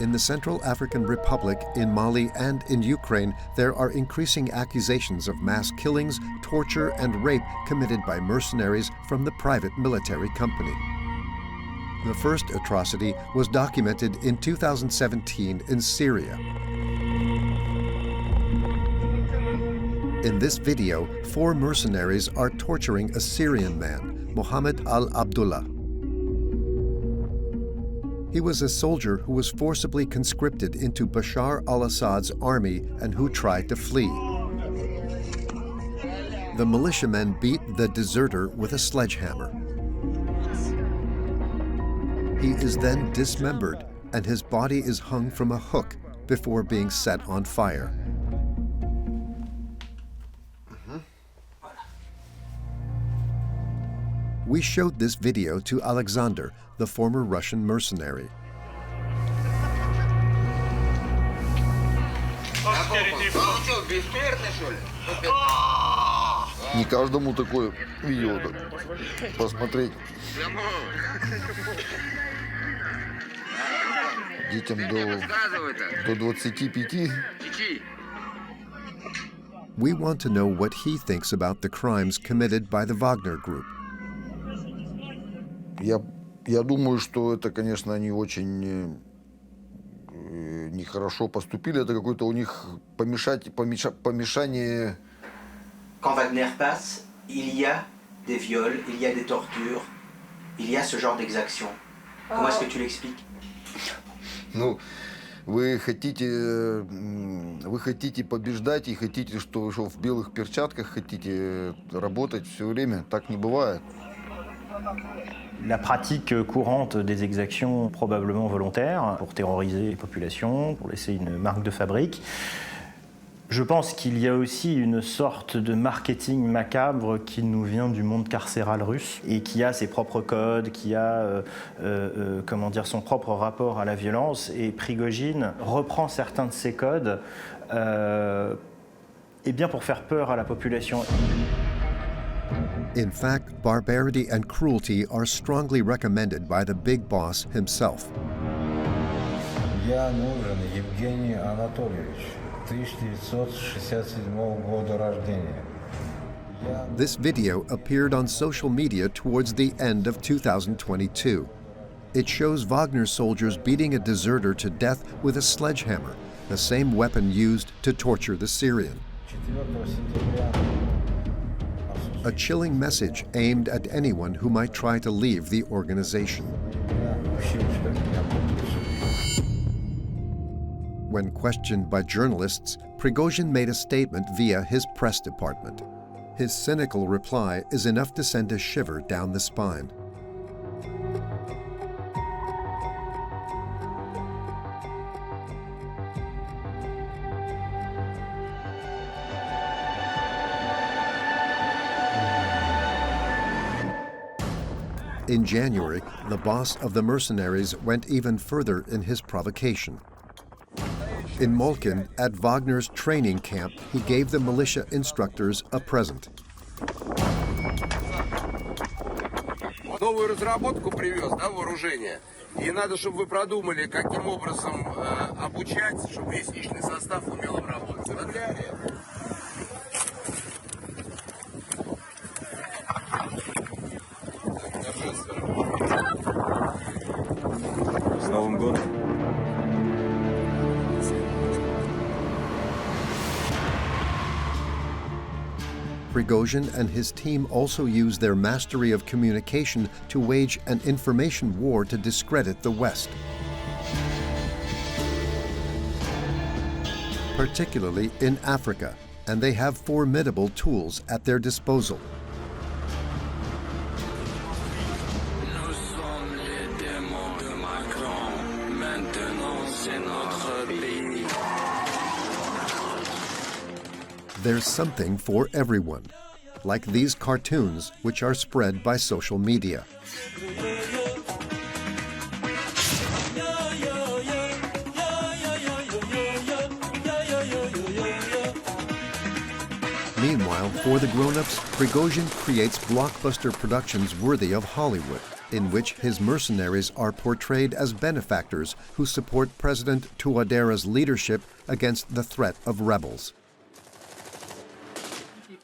In the Central African Republic, in Mali, and in Ukraine, there are increasing accusations of mass killings, torture, and rape committed by mercenaries from the private military company. The first atrocity was documented in 2017 in Syria. In this video, 4 mercenaries are torturing a Syrian man, Mohammed al-Abdullah. He was a soldier who was forcibly conscripted into Bashar al-Assad's army and who tried to flee. The militiamen beat the deserter with a sledgehammer. He is then dismembered, and his body is hung from a hook before being set on fire. We showed this video to Alexander, the former Russian mercenary. Не каждому такое видео посмотреть. Детям до 25. We want to know what he thinks about the crimes committed by the Wagner Group. Я думаю, что это, конечно, они очень нехорошо поступили. Это какое-то у них помешание. Quand Wagner passe, il y a des viols, il y a des tortures, il y a ce genre d'exactions. Comment est-ce que tu l'expliques? Ну, вы хотите побеждать и хотите, что в белых перчатках хотите работать все время. Так не бывает. La pratique courante des exactions probablement volontaires pour terroriser les populations, pour laisser une marque de fabrique. Je pense qu'il y a aussi une sorte de marketing macabre qui nous vient du monde carcéral russe et qui a ses propres codes, qui a comment dire, son propre rapport à la violence. Et Prigozhin reprend certains de ces codes et bien pour faire peur à la population. In fact, barbarity and cruelty are strongly recommended by the big boss himself. Я нужен Евгений Анатольевич, 1967 года рождения. This video appeared on social media towards the end of 2022. It shows Wagner soldiers beating a deserter to death with a sledgehammer, the same weapon used to torture the Syrian. A chilling message aimed at anyone who might try to leave the organization. When questioned by journalists, Prigozhin made a statement via his press department. His cynical reply is enough to send a shiver down the spine. In January, the boss of the mercenaries went even further in his provocation. In Molkin, at Wagner's training camp, he gave the militia instructors a present. Новую разработку привез, да, вооружение. И надо, чтобы вы продумали, каким образом обучать, чтобы весь личный состав умел им работать. С Новым годом! Prigozhin and his team also use their mastery of communication to wage an information war to discredit the West, particularly in Africa, and they have formidable tools at their disposal. There's something for everyone, like these cartoons which are spread by social media. Meanwhile, for the grown-ups, Prigozhin creates blockbuster productions worthy of Hollywood. in which his mercenaries are portrayed as benefactors who support President Touadéra's leadership against the threat of rebels.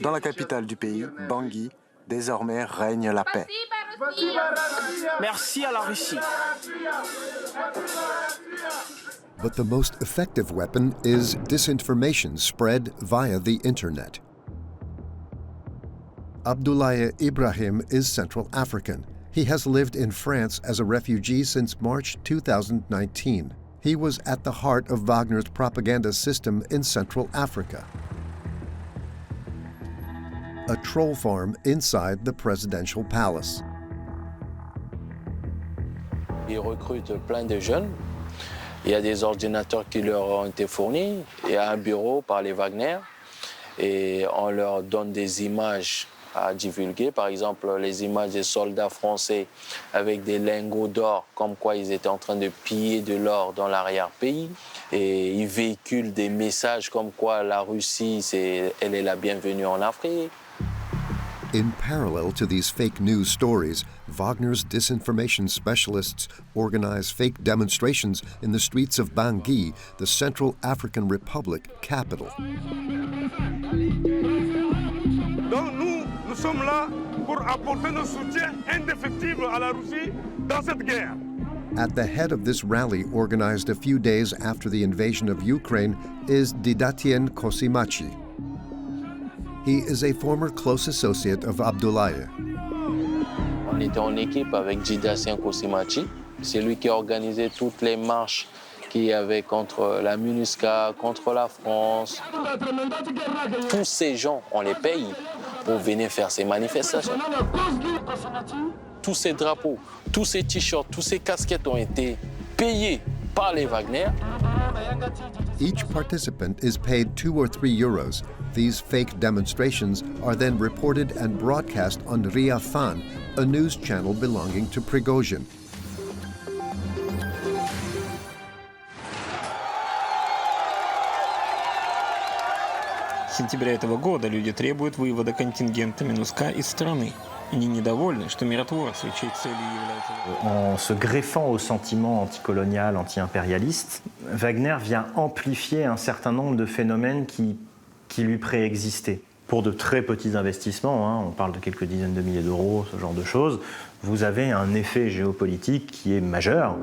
Dans la capitale du pays, Bangui, désormais règne la paix. Merci à la Russie. But the most effective weapon is disinformation spread via the internet. Abdoulaye Ibrahim is Central African. He has lived in France as a refugee since March 2019. He was at the heart of Wagner's propaganda system in Central Africa. A troll farm inside the presidential palace. Ils recrutent plein de jeunes. Il y a des ordinateurs qui leur ont été fournis. Il y a un bureau par les Wagner. Et on leur donne des images à divulguer. Par exemple, les images des soldats français avec des lingots d'or, comme quoi ils étaient en train de piller de l'or dans l'arrière-pays. Et ils véhiculent des messages comme quoi la Russie, elle est la bienvenue en Afrique. In parallel to these fake news stories, Wagner's disinformation specialists organize fake demonstrations in the streets of Bangui, the Central African Republic capital. Donc nous sommes là pour apporter notre soutien indéfectible à la Russie dans cette guerre. At the head of this rally organized a few days after the invasion of Ukraine is Didatien Kosimachi. He is a former close associate of Abdoulaye. On était en équipe avec Didatien Kosimachi. C'est lui qui a organisé toutes les marches qu'il y avait contre la MINUSCA, contre la France. Tous ces gens, on les paye pour venir faire ces manifestations. Tous ces drapeaux, tous ces t-shirts, tous ces casquettes ont été payés par les Wagner. Each participant is paid 2 or 3 euros. These fake demonstrations are then reported and broadcast on Ria Fan, a news channel belonging to Prigozhin. С сентября этого года люди требуют вывода контингента МИНУСКА из страны. Они недовольны, что миротворцы, чьей целью является... En se greffant au sentiment anticolonial, anti-impérialiste, Wagner vient amplifier un certain nombre de phénomènes qui lui préexistaient. Pour de très petits investissements, on parle de quelques dizaines de milliers d'euros, ce genre de choses, vous avez un effet géopolitique qui est majeur.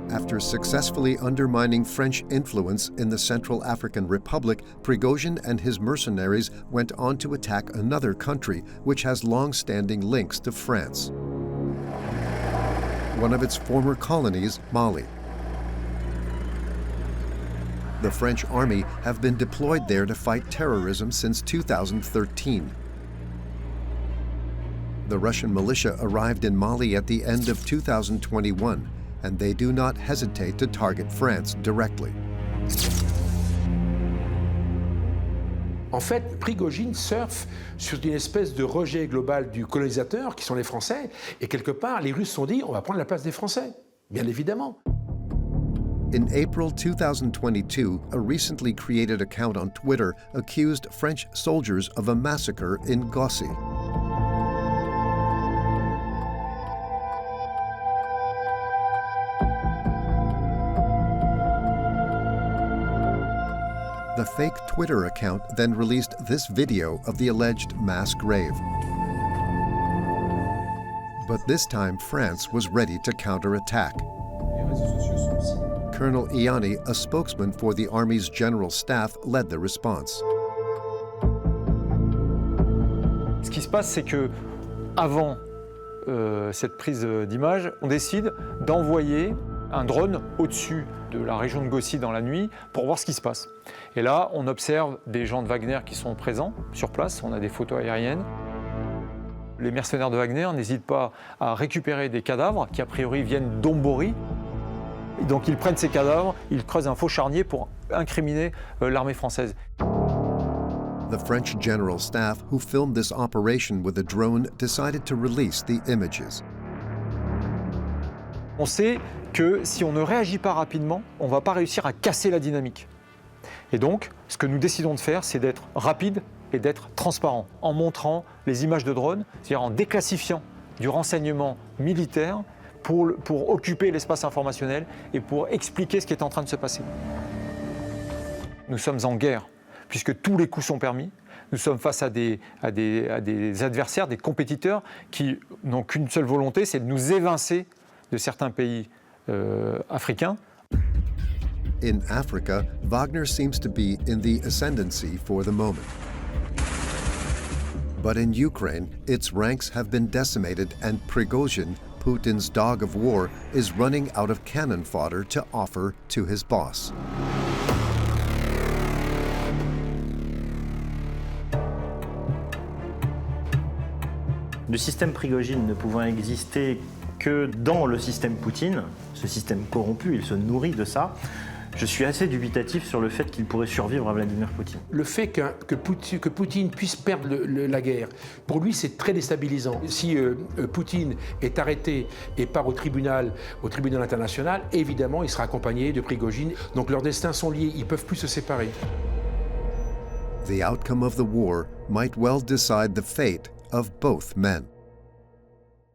After successfully undermining French influence in the Central African Republic, Prigozhin and his mercenaries went on to attack another country which has long-standing links to France. One of its former colonies, Mali. The French army have been deployed there to fight terrorism since 2013. The Russian militia arrived in Mali at the end of 2021, and they do not hesitate to target France directly. En fait, Prigozhin surfe sur une espèce de rejet global du colonisateur, qui sont les Français, et quelque part, les Russes se sont dit, on va prendre la place des Français, bien évidemment. In April 2022, a recently created account on Twitter accused French soldiers of a massacre in Gossi. The fake Twitter account then released this video of the alleged mass grave. But this time, France was ready to counterattack. Colonel Iani, a spokesman for the Army's General Staff, led the response. Ce qui se passe, c'est que avant cette prise d'image, on décide d'envoyer un drone au-dessus de la région de Gossi dans la nuit pour voir ce qui se passe. Et là, on observe des gens de Wagner qui sont présents sur place, on a des photos aériennes. Les mercenaires de Wagner n'hésitent pas à récupérer des cadavres qui a priori viennent d'Ombori. Donc ils prennent ces cadavres, ils creusent un faux charnier pour incriminer l'armée française. The French General Staff, who filmed this operation with a drone, decided to release the images. On sait que si on ne réagit pas rapidement, on ne va pas réussir à casser la dynamique. Et donc, ce que nous décidons de faire, c'est d'être rapide et d'être transparent, en montrant les images de drones, c'est-à-dire en déclassifiant du renseignement militaire pour occuper l'espace informationnel et pour expliquer ce qui est en train de se passer. Nous sommes en guerre, puisque tous les coups sont permis. Nous sommes face à des adversaires, des compétiteurs qui n'ont qu'une seule volonté, c'est de nous évincer de certains pays africains. In Africa, Wagner seems to be in the ascendancy for the moment. But in Ukraine, its ranks have been decimated and Prigozhin, Putin's dog of war, is running out of cannon fodder to offer to his boss. Le système Prigozhin ne pouvant exister que dans le système Poutine, ce système corrompu, il se nourrit de ça, je suis assez dubitatif sur le fait qu'il pourrait survivre à Vladimir Poutine. Le fait que Poutine puisse perdre la guerre, pour lui c'est très déstabilisant. Si Poutine est arrêté et part au tribunal international, évidemment il sera accompagné de Prigozhin. Donc leurs destins sont liés, ils ne peuvent plus se séparer. The outcome of the war might well decide the fate of both men.